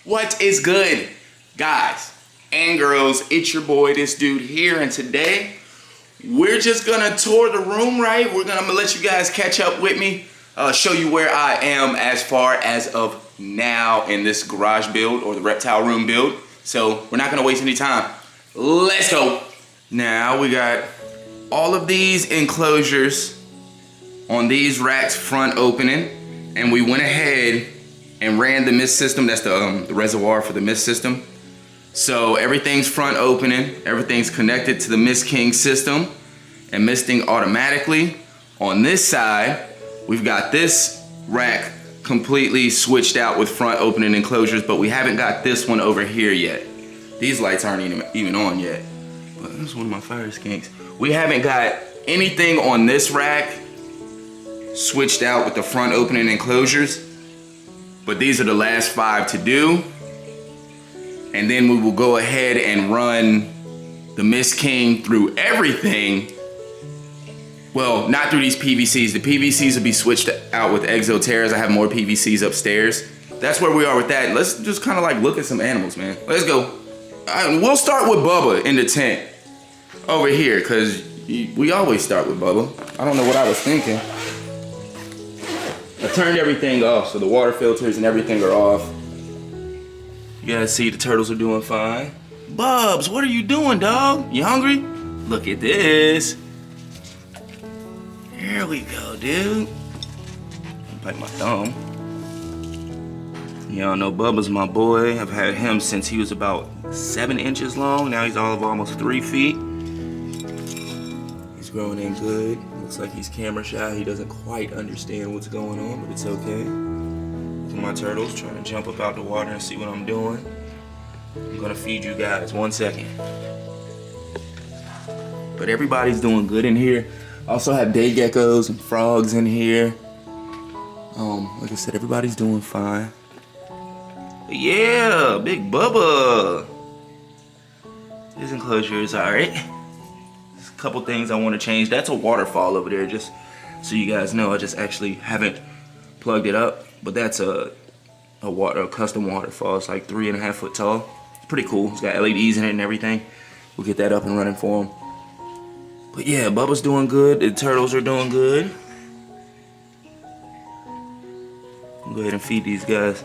What is good, guys and girls? It's your boy, this dude here, and today we're just gonna tour the room, right? I'm gonna let you guys catch up with me, show you where I am as far as of now in this garage build or the reptile room build. So we're not gonna waste any time. Let's go. Now we got all of these enclosures on these racks front opening, and we went ahead and ran the mist system. That's the reservoir for the mist system. So everything's front opening, everything's connected to the Mist King system and misting automatically. On this side, we've got this rack completely switched out with front opening enclosures, but we haven't got this one over here yet. These lights aren't even on yet, but this is one of my fire skinks. We haven't got anything on this rack switched out with the front opening enclosures, but these are the last 5 to do. And then we will go ahead and run the Mist King through everything. Well, not through these PVCs. The PVCs will be switched out with Exoterras. I have more PVCs upstairs. That's where we are with that. Let's just kind of like look at some animals, man. Let's go. We'll start with Bubba in the tent over here, because we always start with Bubba. I don't know what I was thinking. I turned everything off, so the water filters and everything are off. You guys see the turtles are doing fine. Bubs, what are you doing, dog? You hungry? Look at this. Here we go, dude. Bite my thumb. Y'all know Bubba's my boy. I've had him since he was about 7 inches long. Now he's all of almost 3 feet. He's growing in good. Looks like he's camera shy. He doesn't quite understand what's going on, but it's okay. Look at my turtles trying to jump up out the water and see what I'm doing. I'm gonna feed you guys 1 second. But everybody's doing good in here. I also have day geckos and frogs in here. Like I said, everybody's doing fine. But yeah, big Bubba. His enclosure is alright. There's a couple things I want to change. That's a waterfall over there, just so you guys know. I just actually haven't plugged it up, but that's a custom waterfall. It's like 3.5 foot tall. It's pretty cool. It's got LEDs in it and everything. We'll get that up and running for him. But yeah, Bubba's doing good. The turtles are doing good. I'll go ahead and feed these guys.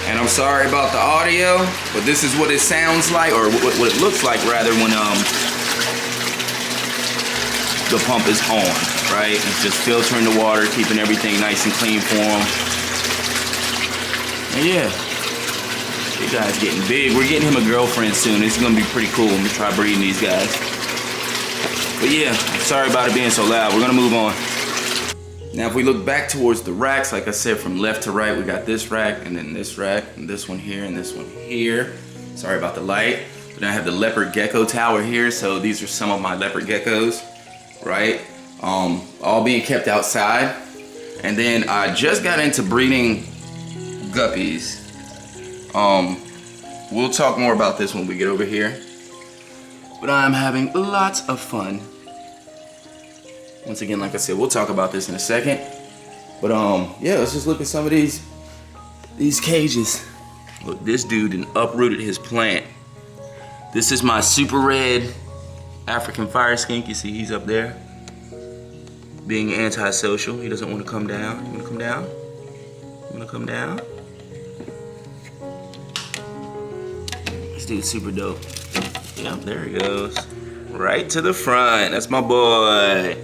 And I'm sorry about the audio, but this is what it sounds like, or what it looks like rather, when the pump is on, right? It's just filtering the water, keeping everything nice and clean for them. And yeah, the guy's getting big. We're getting him a girlfriend soon. It's gonna be pretty cool when we try breeding these guys. But yeah, sorry about it being so loud. We're gonna move on. Now if we look back towards the racks, like I said, from left to right, we got this rack, and then this rack, and this one here, and this one here. Sorry about the light. But then I have the leopard gecko tower here, so these are some of my leopard geckos, right? All being kept outside. And then I just got into breeding guppies. We'll talk more about this when we get over here. But I'm having lots of fun. Once again, like I said, we'll talk about this in a second. But yeah, let's just look at some of these cages. Look, this dude done uprooted his plant. This is my super red African fire skink. You see he's up there being antisocial. He doesn't want to come down. You want to come down? You want to come down? This dude's super dope. Yep, there he goes. Right to the front. That's my boy.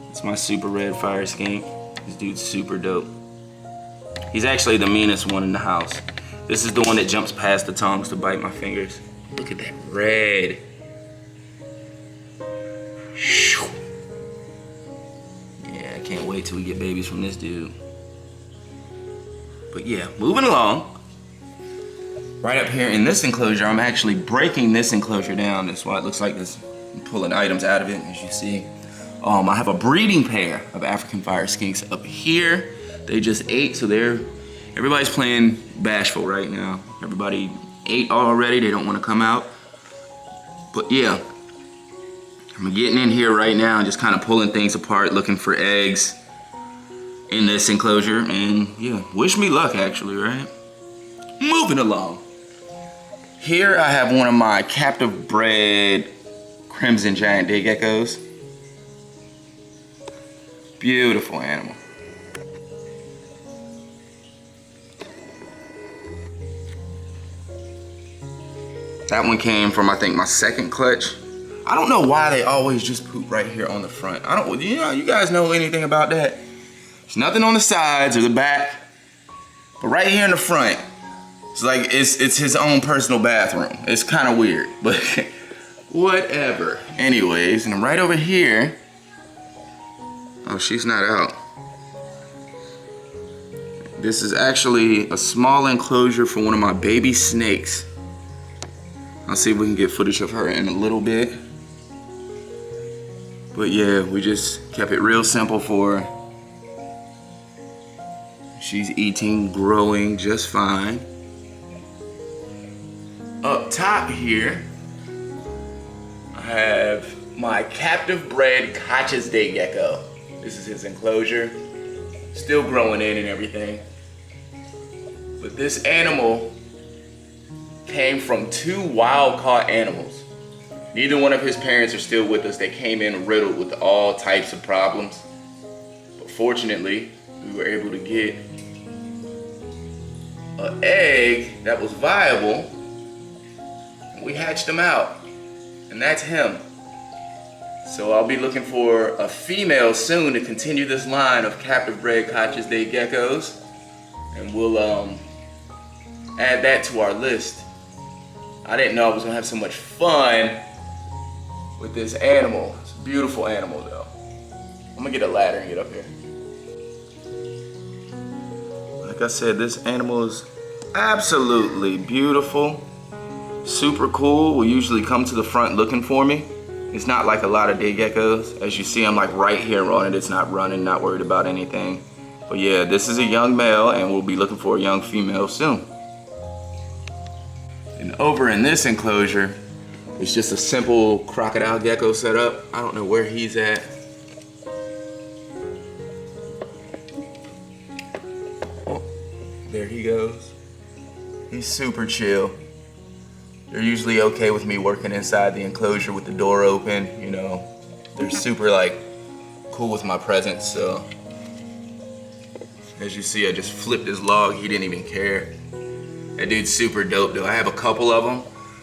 It's my super red fire skink. This dude's super dope. He's actually the meanest one in the house. This is the one that jumps past the tongs to bite my fingers. Look at that red. Yeah, I can't wait till we get babies from this dude. But yeah, moving along. Right up here in this enclosure, I'm actually breaking this enclosure down. That's why it looks like this. I'm pulling items out of it, as you see. I have a breeding pair of African fire skinks up here. They just ate, so everybody's playing bashful right now. Everybody ate already. They don't want to come out. But yeah, I'm getting in here right now and just kind of pulling things apart, looking for eggs. in this enclosure, and yeah, wish me luck actually, right? Moving along. Here I have one of my captive bred crimson giant day geckos. Beautiful animal. That one came from, I think, my second clutch. I don't know why they always just poop right here on the front. I don't, you guys know anything about that? There's nothing on the sides or the back, but right here in the front, it's like it's his own personal bathroom. It's kind of weird, but whatever. Anyways, and right over here, oh, she's not out. This is actually a small enclosure for one of my baby snakes. I'll see if we can get footage of her in a little bit. But yeah, we just kept it real simple for her. She's eating, growing just fine. Up top here, I have my captive bred Koch's day gecko. This is his enclosure. Still growing in and everything. But this animal came from 2 wild caught animals. Neither one of his parents are still with us. They came in riddled with all types of problems. But fortunately, we were able to get an egg that was viable. We hatched him out, and that's him. So I'll be looking for a female soon to continue this line of captive bred Koch's day geckos, and we'll add that to our list. I didn't know I was gonna have so much fun with this animal. It's a beautiful animal though. I'm gonna get a ladder and get up here. Like I said, this animal is absolutely beautiful. Super cool, will usually come to the front looking for me. It's not like a lot of day geckos. As you see, I'm like right here on it. It's not running, not worried about anything. But yeah, this is a young male and we'll be looking for a young female soon. And over in this enclosure, it's just a simple crocodile gecko setup. I don't know where he's at. Oh, there he goes. He's super chill. They're usually okay with me working inside the enclosure with the door open, you know. They're super like cool with my presence, so. As you see, I just flipped his log, he didn't even care. That dude's super dope though. I have a couple of them.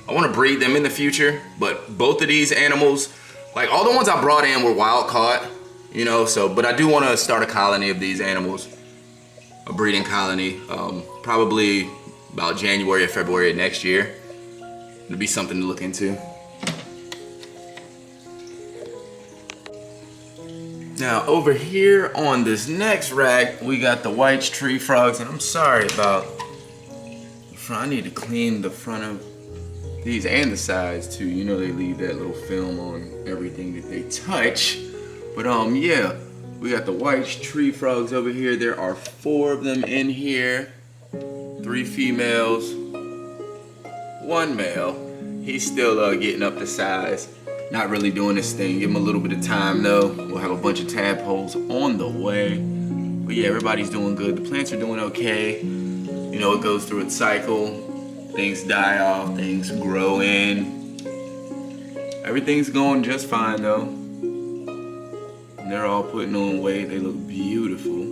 I wanna breed them in the future, but both of these animals, like all the ones I brought in were wild caught, you know, so, but I do wanna start a colony of these animals, a breeding colony, probably about January or February of next year. It'll be something to look into. Now over here on this next rack, we got the white tree frogs, and I'm sorry about the front. I need to clean the front of these and the sides too. You know they leave that little film on everything that they touch. But yeah, we got the white tree frogs over here. There are 4 of them in here. 3 females. 1 male. He's still getting up to size. Not really doing this thing. Give him a little bit of time though. We'll have a bunch of tadpoles on the way. But yeah, everybody's doing good. The plants are doing okay. You know, it goes through its cycle. Things die off, things grow in. Everything's going just fine though. And they're all putting on weight. They look beautiful.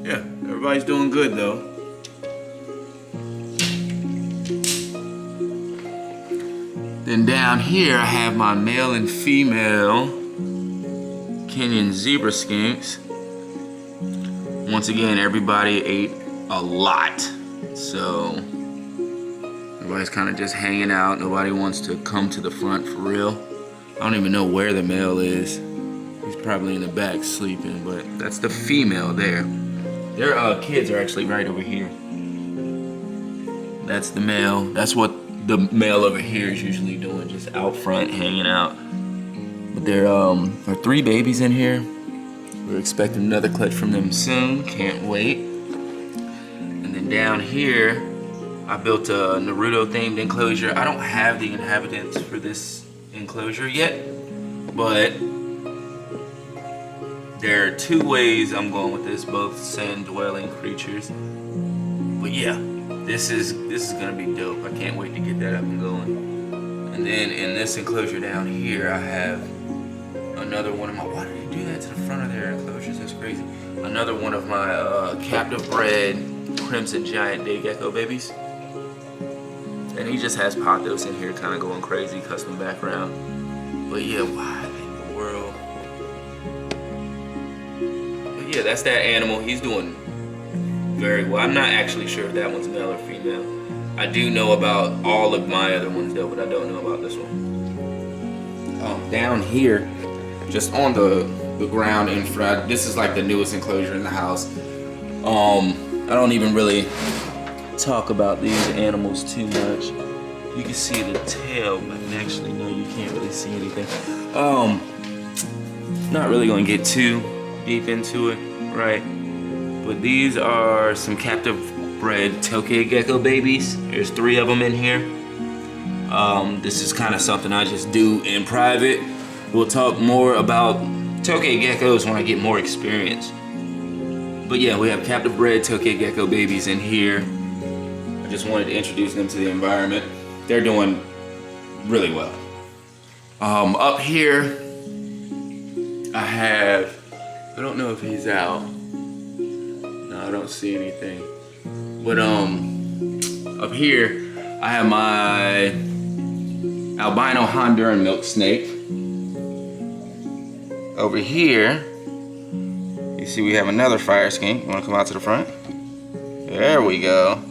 Yeah, everybody's doing good though. Then down here I have my male and female Kenyan zebra skinks. Once again, everybody ate a lot. So everybody's kind of just hanging out. Nobody wants to come to the front for real. I don't even know where the male is. He's probably in the back sleeping, but that's the female there. Their kids are actually right over here. That's the male. That's what the male over here is usually doing, just out front hanging out. But there are 3 babies in here. We're expecting another clutch from them soon. Can't wait. And then down here, I built a Naruto themed enclosure. I don't have the inhabitants for this enclosure enclosure yet, but there are two ways I'm going with this, both sand dwelling creatures. But yeah, this is gonna be dope. I can't wait to get that up and going. And then in this enclosure down here, I have another one of my, why did they do that to the front of their enclosures? That's crazy. Another one of my captive bred crimson giant day gecko babies. And he just has Pathos in here kind of going crazy, custom background. But yeah, why in the world? But yeah, that's that animal. He's doing very well. I'm not actually sure if that one's male or female. I do know about all of my other ones though, but I don't know about this one. Down here, just on the ground in front, this is like the newest enclosure in the house. I don't even really talk about these animals too much. You can see the tail, but actually no, you can't really see anything. Not really gonna get too deep into it, right? But these are some captive bred talkng gecko babies. There's 3 of them in here. This is kind of something I just do in private. We'll talk more about talkng geckos when I get more experience. But yeah, we have captive bred talkng gecko babies in here. I just wanted to introduce them to the environment. They're doing really well. Up here, I don't know if he's out. No, I don't see anything. But up here, I have my albino Honduran milk snake. Over here, you see we have another fire skink. You wanna come out to the front? There we go.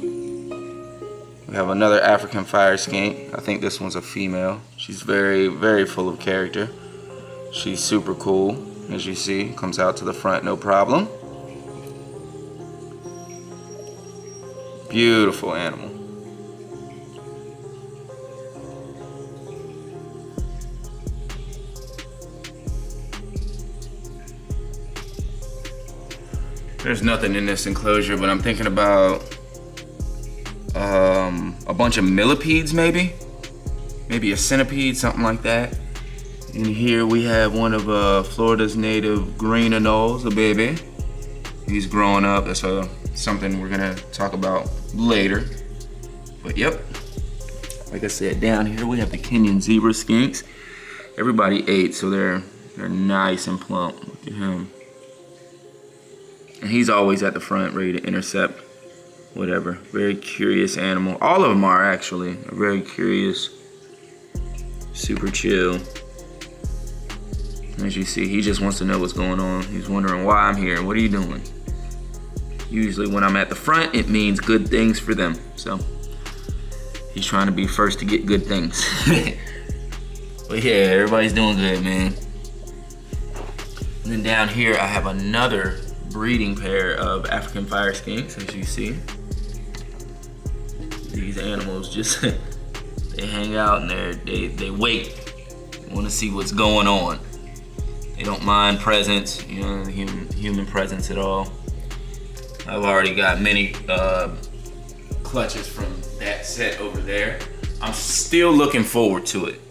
We have another African fire skink. I think this one's a female. She's very, very full of character. She's super cool, as you see. Comes out to the front, no problem. Beautiful animal. There's nothing in this enclosure, but I'm thinking about a bunch of millipedes, maybe a centipede, something like that. And here we have one of Florida's native green anoles, a baby. He's growing up. That's something we're gonna talk about later. But yep, like I said, down here we have the Kenyan zebra skinks. Everybody ate, so they're nice and plump. Look at him. And he's always at the front, ready to intercept whatever. Very curious animal. All of them are actually very curious, super chill. As you see, he just wants to know what's going on. He's wondering why I'm here. What are you doing? Usually when I'm at the front, it means good things for them. So he's trying to be first to get good things. But yeah, everybody's doing good, man. And then down here, I have another breeding pair of African fire skinks, as you see. These animals just, they hang out and they wait. They want to see what's going on. They don't mind presence, you know, human presence at all. I've already got many clutches from that set over there. I'm still looking forward to it,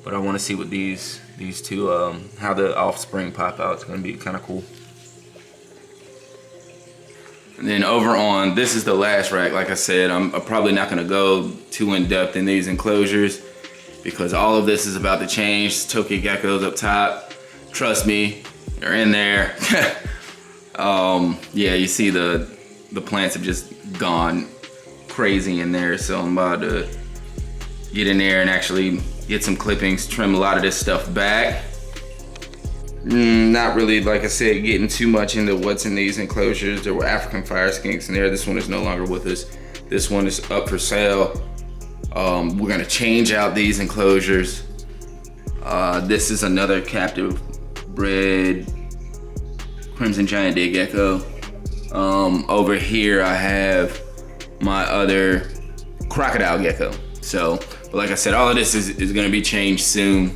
but I want to see what these two, how the offspring pop out. It's gonna be kind of cool. And then over on, this is the last rack. Like I said, I'm probably not gonna go too in depth in these enclosures because all of this is about to change. Talkng geckos up top. Trust me, they're in there. Yeah, you see the plants have just gone crazy in there. So I'm about to get in there and actually get some clippings, trim a lot of this stuff back. Not really, like I said, getting too much into what's in these enclosures. There were African fire skinks in there. This one is no longer with us. This one is up for sale. We're gonna change out these enclosures. This is another captive bred crimson giant day gecko. Over here I have my other crocodile gecko. So, but like I said, all of this is gonna be changed soon.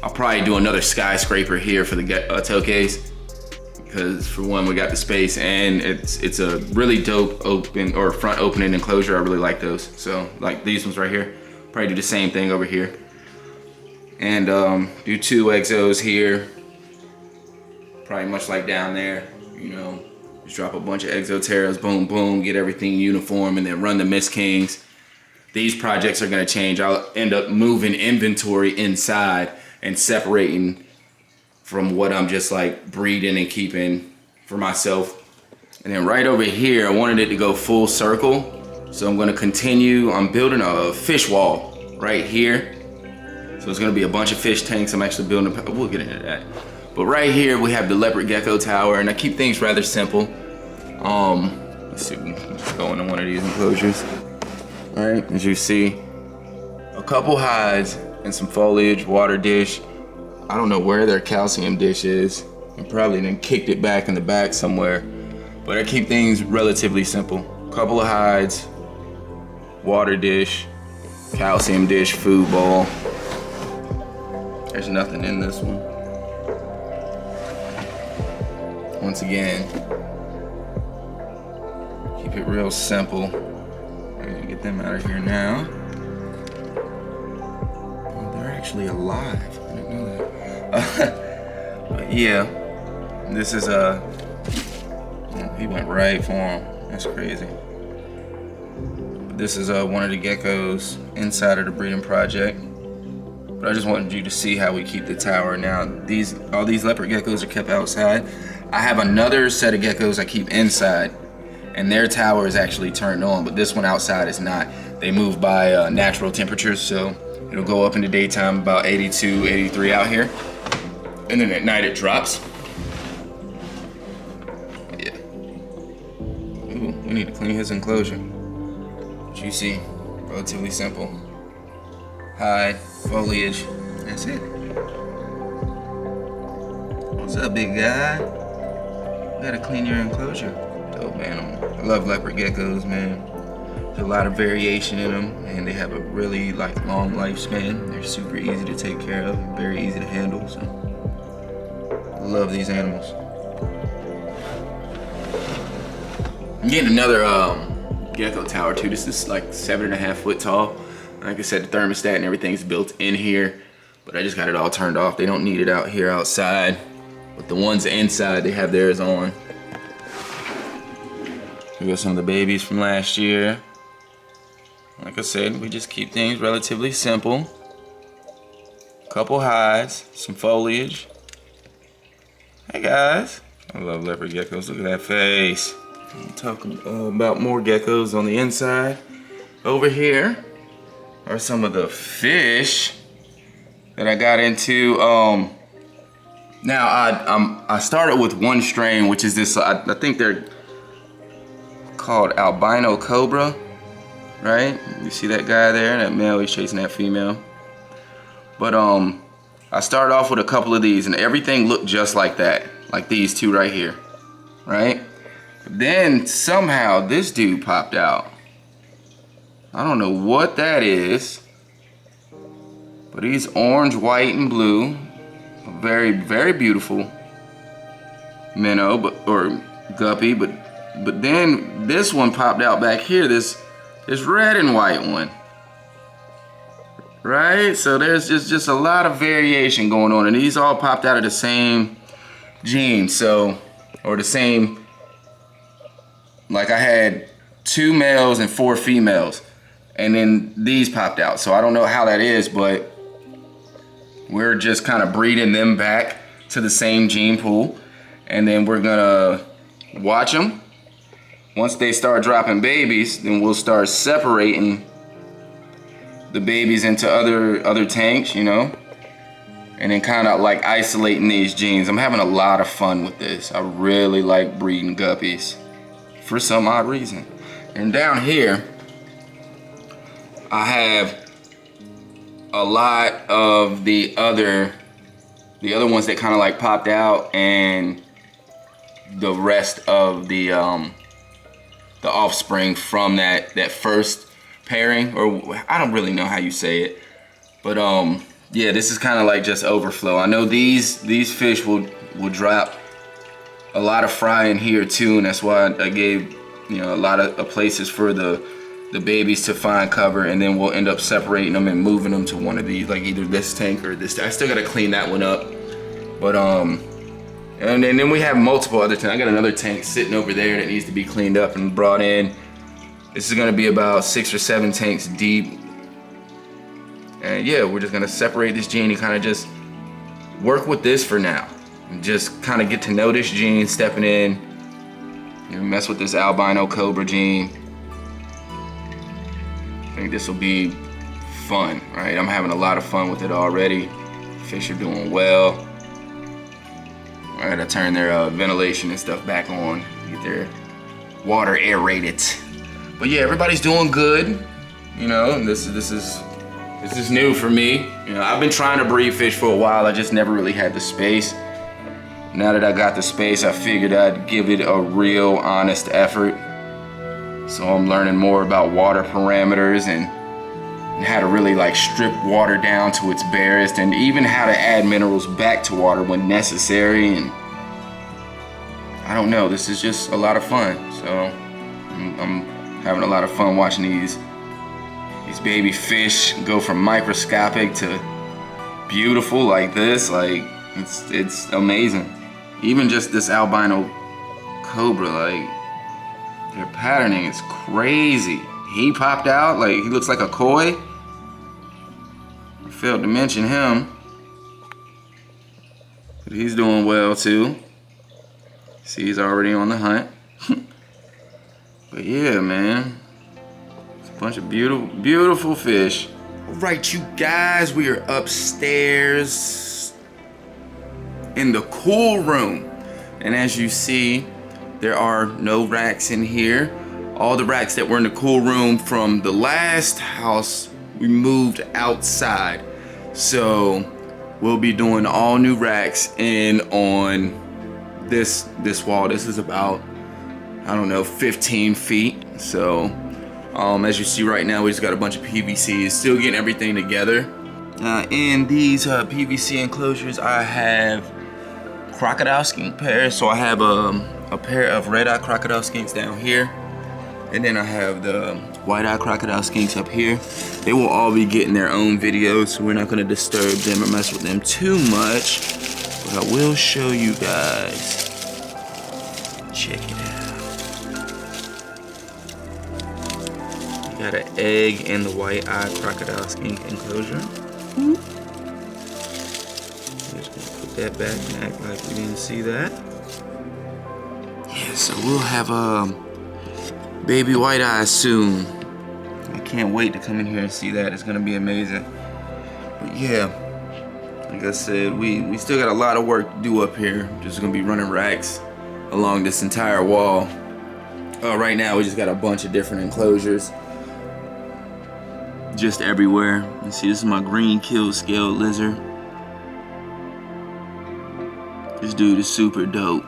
I'll probably do another skyscraper here for the talkngs because for one, we got the space and it's a really dope open or front opening enclosure. I really like those. So like these ones right here, probably do the same thing over here. and do 2 exos here, probably much like down there, you know. Just drop a bunch of exoterras, boom, boom, get everything uniform, and then run the Miss Kings. These projects are gonna change. I'll end up moving inventory inside and separating from what I'm just like breeding and keeping for myself. And then right over here, I wanted it to go full circle. So I'm gonna continue, I'm building a fish wall right here. So it's gonna be a bunch of fish tanks. I'm actually building, we'll get into that. But right here, we have the leopard gecko tower, and I keep things rather simple. Let's see, we can just go into one of these enclosures. All right, as you see, a couple hides and some foliage, water dish. I don't know where their calcium dish is. I probably then kicked it back in the back somewhere. But I keep things relatively simple. Couple of hides, water dish, calcium dish, food bowl. There's nothing in this one. Once again, keep it real simple. Get them out of here now. Oh, they're actually alive. I didn't know that. But yeah, this is he went right for him. That's crazy. But this is one of the geckos inside of the breeding project. But I just wanted you to see how we keep the tower. Now, all these leopard geckos are kept outside. I have another set of geckos I keep inside, and their tower is actually turned on, but this one outside is not. They move by natural temperatures, so it'll go up in the daytime about 82, 83 out here, and then at night it drops. Yeah. Ooh, we need to clean his enclosure. But you see, relatively simple. Hide, foliage, that's it. What's up, big guy? You gotta clean your enclosure. Dope animal. I love leopard geckos, man. There's a lot of variation in them, and they have a really long lifespan. They're super easy to take care of, very easy to handle. So I love these animals. I'm getting another gecko tower too. This is like 7.5 foot tall. Like I said, the thermostat and everything's built in here, but I just got it all turned off. They don't need it out here outside, but the ones inside, they have theirs on. We got some of the babies from last year. Like I said, we just keep things relatively simple. Couple hides, some foliage. Hey guys. I love leopard geckos, look at that face. I'll talk about more geckos on the inside. Over here are some of the fish that I got into. Now I started with one strain, which is this, I think they're called albino cobra, right? You see that guy there, that male, he's chasing that female. But I started off with a couple of these, and everything looked just like that, like these two right here, right? But then somehow this dude popped out. I don't know what that is, but he's orange, white, and blue. Very, very beautiful minnow, or guppy, but then this one popped out back here, this red and white one. Right? So there's just a lot of variation going on, and these all popped out of the same gene, so, or the same, like I had 2 males and 4 females, and then these popped out. So I don't know how that is, but we're just kind of breeding them back to the same gene pool, and then we're gonna watch them. Once they start dropping babies, then we'll start separating the babies into other tanks, you know, and then kind of like isolating these genes. I'm having a lot of fun with this. I really like breeding guppies for some odd reason. And down here, I have a lot of the other ones that kind of like popped out, and the rest of the offspring from that first pairing, or I don't really know how you say it, but yeah, this is kind of like just overflow. I know these fish will drop a lot of fry in here too, and that's why I gave, you know, a lot of places for the the babies to find cover, and then we'll end up separating them and moving them to one of these, like either this tank or this. I still gotta clean that one up, but and then we have multiple other tanks. I got another tank sitting over there that needs to be cleaned up and brought in. This is gonna be about 6 or 7 tanks deep. And yeah, we're just gonna separate this gene and kind of just work with this for now. And just kind of get to know this gene, stepping in, you know, mess with this albino cobra gene. I think this will be fun, right? I'm having a lot of fun with it already. Fish are doing well. I gotta turn their ventilation and stuff back on, get their water aerated. But yeah, everybody's doing good, you know. And this is new for me. You know, I've been trying to breed fish for a while. I just never really had the space. Now that I got the space, I figured I'd give it a real honest effort. So I'm learning more about water parameters and how to really like strip water down to its barest, and even how to add minerals back to water when necessary. And I don't know, this is just a lot of fun. So I'm having a lot of fun watching these baby fish go from microscopic to beautiful like this. Like it's amazing. Even just this albino cobra, like their patterning is crazy. He popped out, like he looks like a koi. I failed to mention him, but he's doing well too. See, he's already on the hunt. But yeah, man, it's a bunch of beautiful fish. All right, you guys, we are upstairs in the cool room, and as you see, there are no racks in here. All the racks that were in the cool room from the last house, we moved outside. So we'll be doing all new racks in on this wall. This is about, I don't know, 15 feet. So as you see right now, we just got a bunch of PVCs, still getting everything together. In these PVC enclosures, I have crocodile skink pairs. So I have a pair of red-eye crocodile skinks down here, and then I have the white-eye crocodile skinks up here. They will all be getting their own videos, so we're not gonna disturb them or mess with them too much, but I will show you guys. Check it out. You got an egg in the white-eye crocodile skink enclosure. Just gonna put that back and act like we didn't see that. Yeah, so we'll have baby white eyes soon. I can't wait to come in here and see that. It's gonna be amazing. But yeah, like I said, we still got a lot of work to do up here. Just gonna be running racks along this entire wall. Right now we just got a bunch of different enclosures just everywhere. You see, this is my green killed scale lizard. This dude is super dope.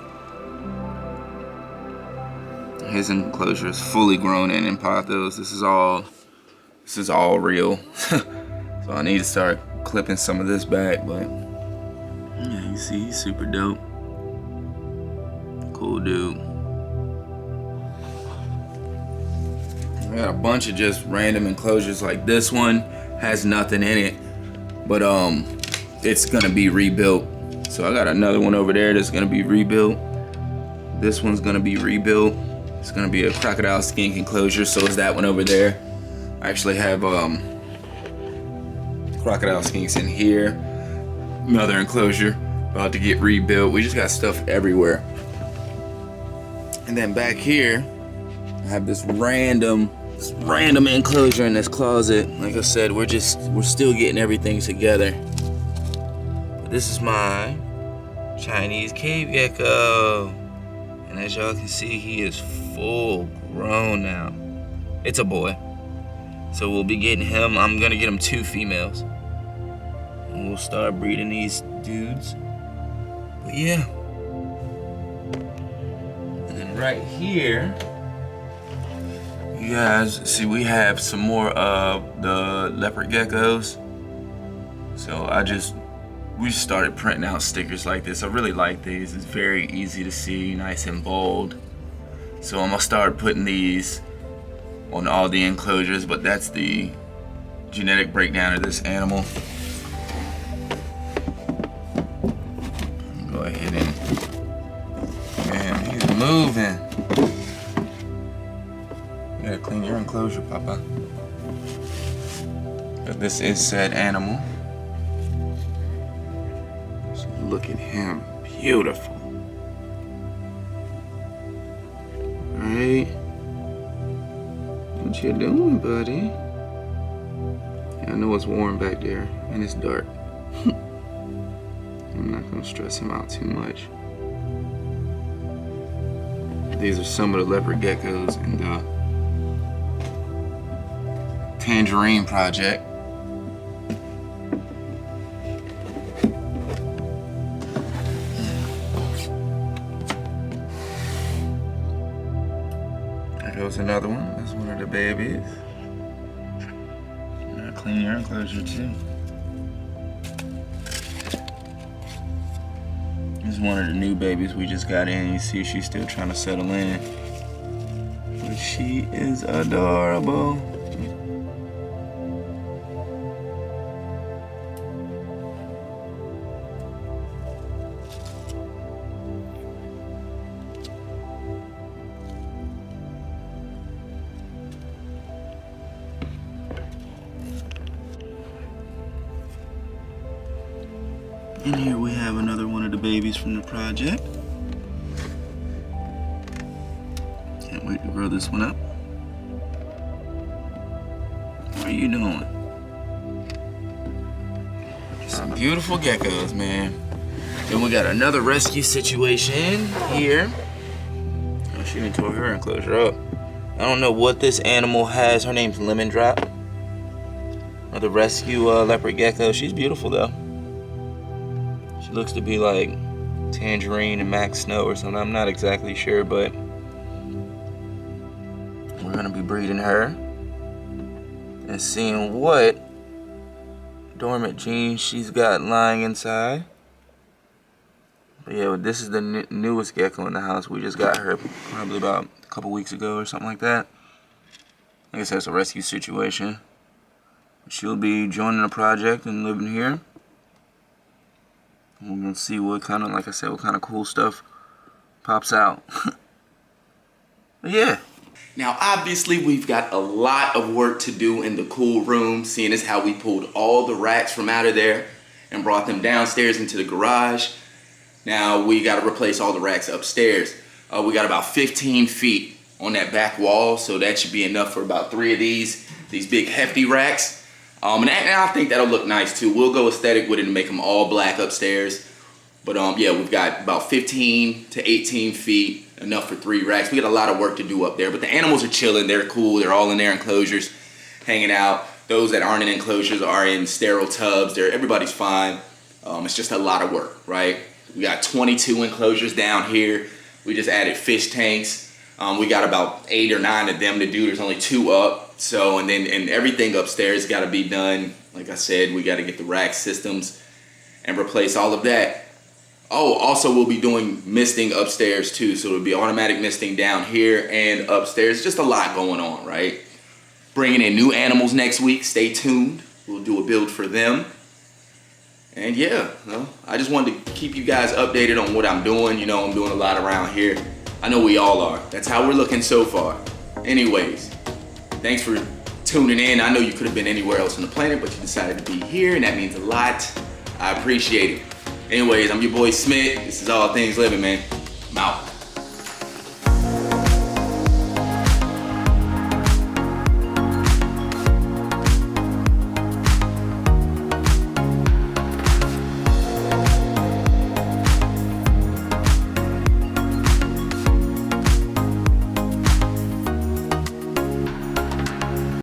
His enclosure is fully grown in pothos. This is all real. So I need to start clipping some of this back, but yeah, you see, he's super dope. Cool dude. I got a bunch of just random enclosures. Like this one has nothing in it, but it's gonna be rebuilt. So I got another one over there that's gonna be rebuilt. This one's gonna be rebuilt. It's gonna be a crocodile skink enclosure, so is that one over there. I actually have crocodile skinks in here. Another enclosure about to get rebuilt. We just got stuff everywhere. And then back here, I have this random enclosure in this closet. Like I said, we're still getting everything together. But this is my Chinese cave gecko. And as y'all can see, he is full grown now. It's a boy. So we'll be getting him. I'm gonna get him 2 females. And we'll start breeding these dudes. But yeah. And then right here, you guys see we have some more of the leopard geckos. So we started printing out stickers like this. I really like these. It's very easy to see, nice and bold. So I'm gonna start putting these on all the enclosures, but that's the genetic breakdown of this animal. Go ahead and, man, he's moving. You gotta clean your enclosure, Papa. But this is said animal. So look at him, beautiful. Right? What you doing, buddy? I know it's warm back there and it's dark. I'm not gonna stress him out too much. These are some of the leopard geckos in the Tangerine project. There goes another one. That's one of the babies. Clean your enclosure too. This is one of the new babies we just got in. You see she's still trying to settle in. But she is adorable. And here we have another one of the babies from the project. Can't wait to grow this one up. What are you doing? Some beautiful geckos, man. Then we got another rescue situation here. Oh, she done tore her enclosure up. I don't know what this animal has. Her name's Lemon Drop. Another rescue leopard gecko. She's beautiful though. She looks to be like Tangerine and Max Snow or something. I'm not exactly sure, but we're gonna be breeding her and seeing what dormant genes she's got lying inside. But yeah, this is the newest gecko in the house. We just got her probably about a couple weeks ago or something like that. I guess that's a rescue situation. She'll be joining the project and living here. We're gonna see what kind of, like I said, what kind of cool stuff pops out. But yeah. Now, obviously, we've got a lot of work to do in the cool room, seeing as how we pulled all the racks from out of there and brought them downstairs into the garage. Now, we got to replace all the racks upstairs. We got about 15 feet on that back wall, so that should be enough for about 3 of these big hefty racks. And I think that'll look nice too. We'll go aesthetic with it and make them all black upstairs. But yeah, we've got about 15 to 18 feet, enough for 3 racks. We got a lot of work to do up there, but the animals are chilling. They're cool. They're all in their enclosures, hanging out. Those that aren't in enclosures are in sterile tubs. Everybody's fine. It's just a lot of work, right? We got 22 enclosures down here. We just added fish tanks. We got about 8 or 9 of them to do. There's only 2 up. So, and everything upstairs got to be done. Like I said, we got to get the rack systems and replace all of that. Oh, also we'll be doing misting upstairs too. So it'll be automatic misting down here and upstairs. Just a lot going on, right? Bringing in new animals next week. Stay tuned. We'll do a build for them. And yeah, I just wanted to keep you guys updated on what I'm doing. You know, I'm doing a lot around here. I know we all are. That's how we're looking so far. Anyways, thanks for tuning in. I know you could have been anywhere else on the planet, but you decided to be here, and that means a lot. I appreciate it. Anyways, I'm your boy Smith. This is All Things Living, man. I'm out.